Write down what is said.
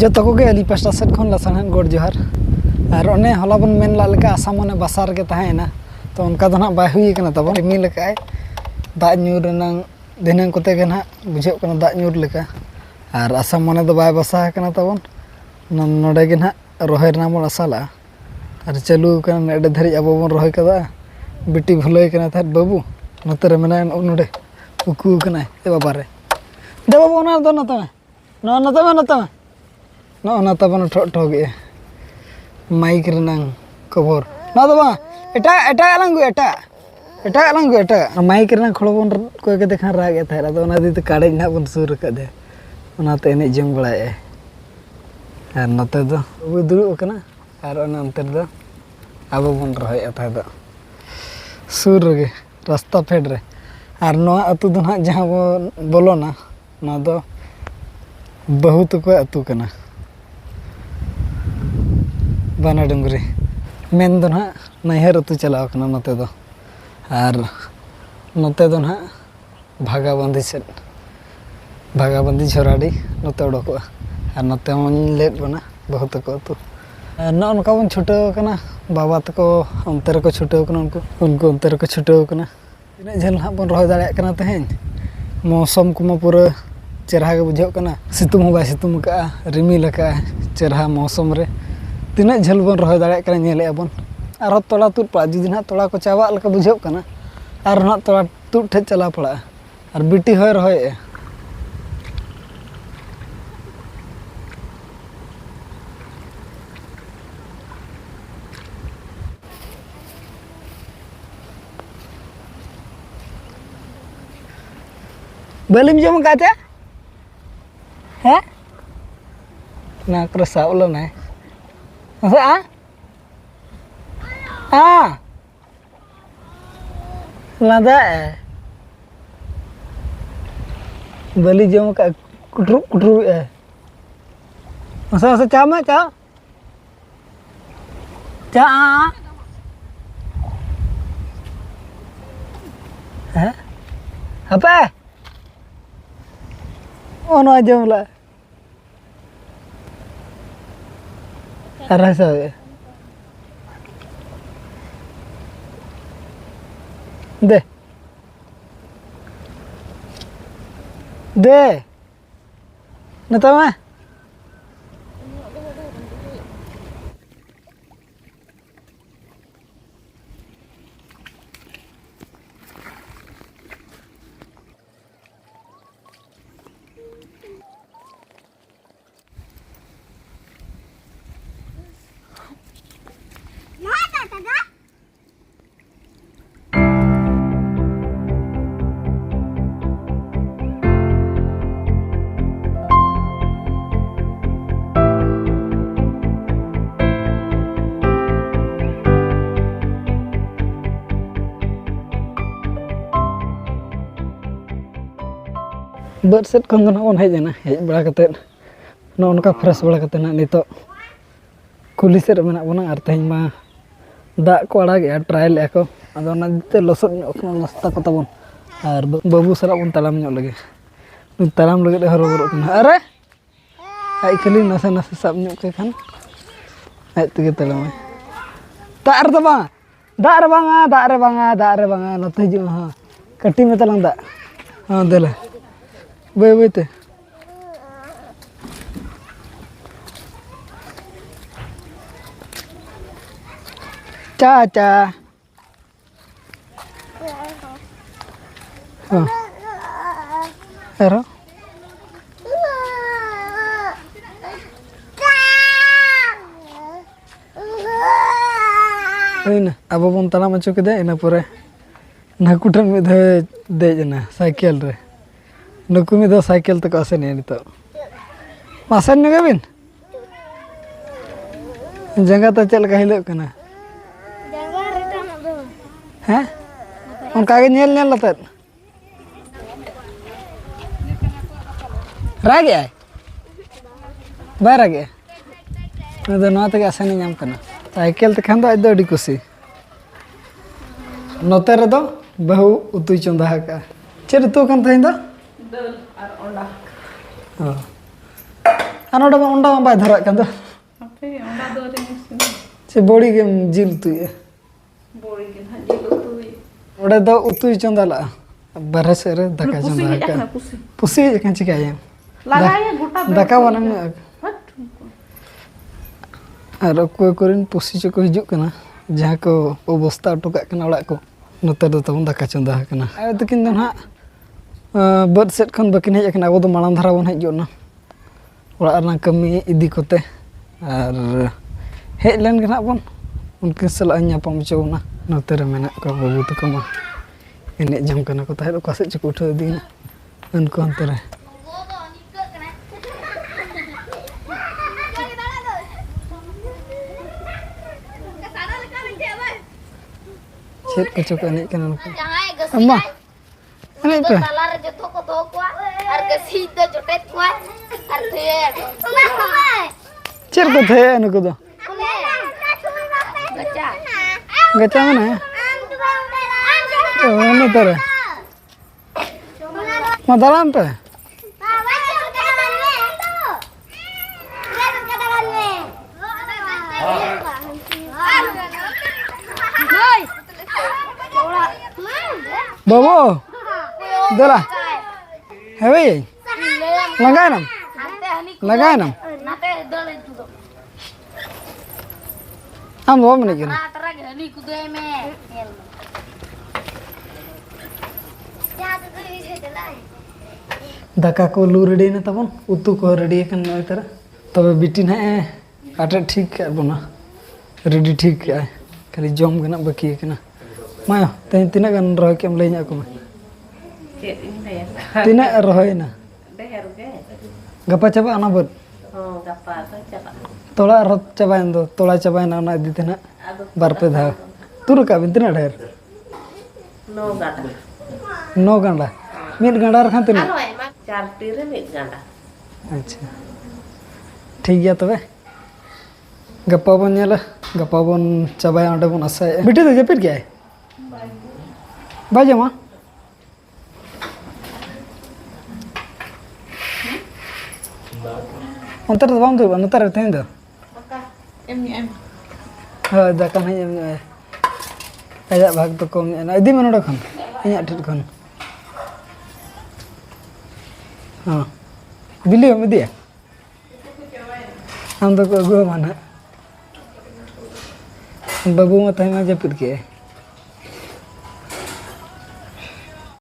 जो को Ali pasta set खन लासान गोड़ जोहार और अने हला बन मेन ला लेका आसाम मने बासार के तहेना तो उनका दो ना बाय हुई कना तब रिमिल लेकाय दाग न्यूर रनंग दिनंग कोते के ना बुझे कना दाग न्यूर लेका और आसाम मने दो बाय बसा कना तबन नोडे के ना रोहे ना बन आसाला और चालू कना एडे धरी अब बन रोहे कदा बिटी भुलई कना था बाबू नते रे मेना नोडे उकू कना ए बाबा रे दे बाबू ना दो ना तमे ना तबन ठगे माइक रनंग कवर ना दो बा एटा एटा अलंगु एटा अलंगु एटा माइक रनंग खड़बन कोय के देखा रागे था तो ना दी तो काड़े ना बन सुर कदे ओनाते एने जंग बड़ाए और नते दो वो दुरु कना और अंतर दो अब बन रहे था दो सुर रे रास्ता फेड रे और नोआ अतु दो ना जहां वो बोलो ना ना दो बहुत को अतु कना बाना डुंगरी मेन दो ना नहर अतु चलाव कना नते दो और नते दो ना भागाबंदी से भागाबंदी छोराडी नते उडको और नते मन लेट बना बहुत को अतु न उनका बन छुटाव कना बाबा तको अंतर को छुटाव कना उनको अंतर को छुटाव कना इना झेल हा बन रह दाड़े कना तहेन मौसम को पूरा चेहरा के बुझे कना सितुम हो बाय सितुम का रिमिल का चेहरा मौसम रे तीना झेल बन रह दाड़े कना नेले बन और तोड़ा तुद पड़ा जुदी ना तोड़ा को चावा लका बुझे कना और ना तोड़ा तुद ठे चला पड़ा और बिटी होय रहे बलिम जम काते हैं ना क्रसा उलो ना आ लादा बलि जम का कुटरू कुटरू मसा मसा चा मा चा चा हैं apa oh no aja mula rasa deh nata mah bird set खन दो ना हेजना हेज बड़ा कते नोनका फ्रेश बड़ा कते ना नितो कुली सेट मेना बना और तेज मा दा को अड़ागे ट्रायल एको अदो ना ते लसद नास्ता को तबन और बाबू सरा बन तलाम ᱧᱚᱜ लगे तलाम लगे हरोबर अरे आई खाली नसे नसे सब ᱧᱚᱜ के खान आई तगे तलाम दार रे बांगा नते हिजु हां कटी में तलांग दा हां देले बाय बाय ते चा चा हां एरो ना अब बन तलाम अचो के इना परे नाकुटन में देजना साइकिल रे नुकु में दो साइकिल तक आसे नहीं नितो मासन नगे बिन जंगा तो चल का हिलो कना जंगा रेटा न दो हैं उनका के नेल नेल लत रागे आय बारागे न दो ना तक आसे नहीं नाम कना साइकिल ते खान दो अद अडी खुशी नोते रे दो बहु उतु चंदा का चेर तो कन थाइन दो दाल और अंडा Ano dah undang apa dharak kan tu? Apa ya? Unda do re sini. Si body game jil tu ya. Bori ke ha jilo tu. Udah dah utu chonda la. Barhe sere daka Pusi chonda ya ka. na pusi. Pusi kan cikaya. Lagaya gota Daka wanang Hat. ar koy korin pusi ko hijuk kana. Jaha ko obostha otoka kana orak ko. Note do tabon daka chonda kana. Ayo takin do ha bad set khan bakin hej akana abo do marang dhara bon hej jona. Orak rang kami idi kote ar hej len kana bon unkin salah nyapam chona note re menak ko babu to kama enek jam kana ko tahe oka sed chiko utha idina unko ante re chet ko choko enek kana ko amma enek pe talar joto ko do ko ar ke sida jotet ko ar the chet ko the anu ko do gacha gacha mana oh no tare madalan pe babu dala hewe lagai nam nate dol itu do am bawa menit kena tara gani kudu me daka ko lu ready na tabon utu ko ready kan noi tara तबे बिटी ना आटे ठीक है बना ready ठीक है खाली जम गना बाकी है माया तेन तीना गन रह के लई nya को Cek ini ya. तीना रहोय ना Deher ke. गपा चबा आना बद Oh, gapa tu cakap. तोला रत चबाइन दो तोला चबाइन ना इदी तेना बार पे धा तुर का बिन तीना ढेर No gada. नो गंडा मिट गंडा रखा तीना Anu emang chartir ni ganda. अच्छा ठीक गया तबे गप्पा बन नेला गप्पा बन चबाय अंडे बन आसाय बिटी तो जपिट गया है बाजे मां अंतर तो बाम तो अंतर रहते हैं तो Maka em. हाँ दाका नहीं एम आजा भाग तो कम ना इदी मन खन इया ठिट खन हाँ बिल्ली हम दिया हम तो को गो माना बाबू मत है जपिट के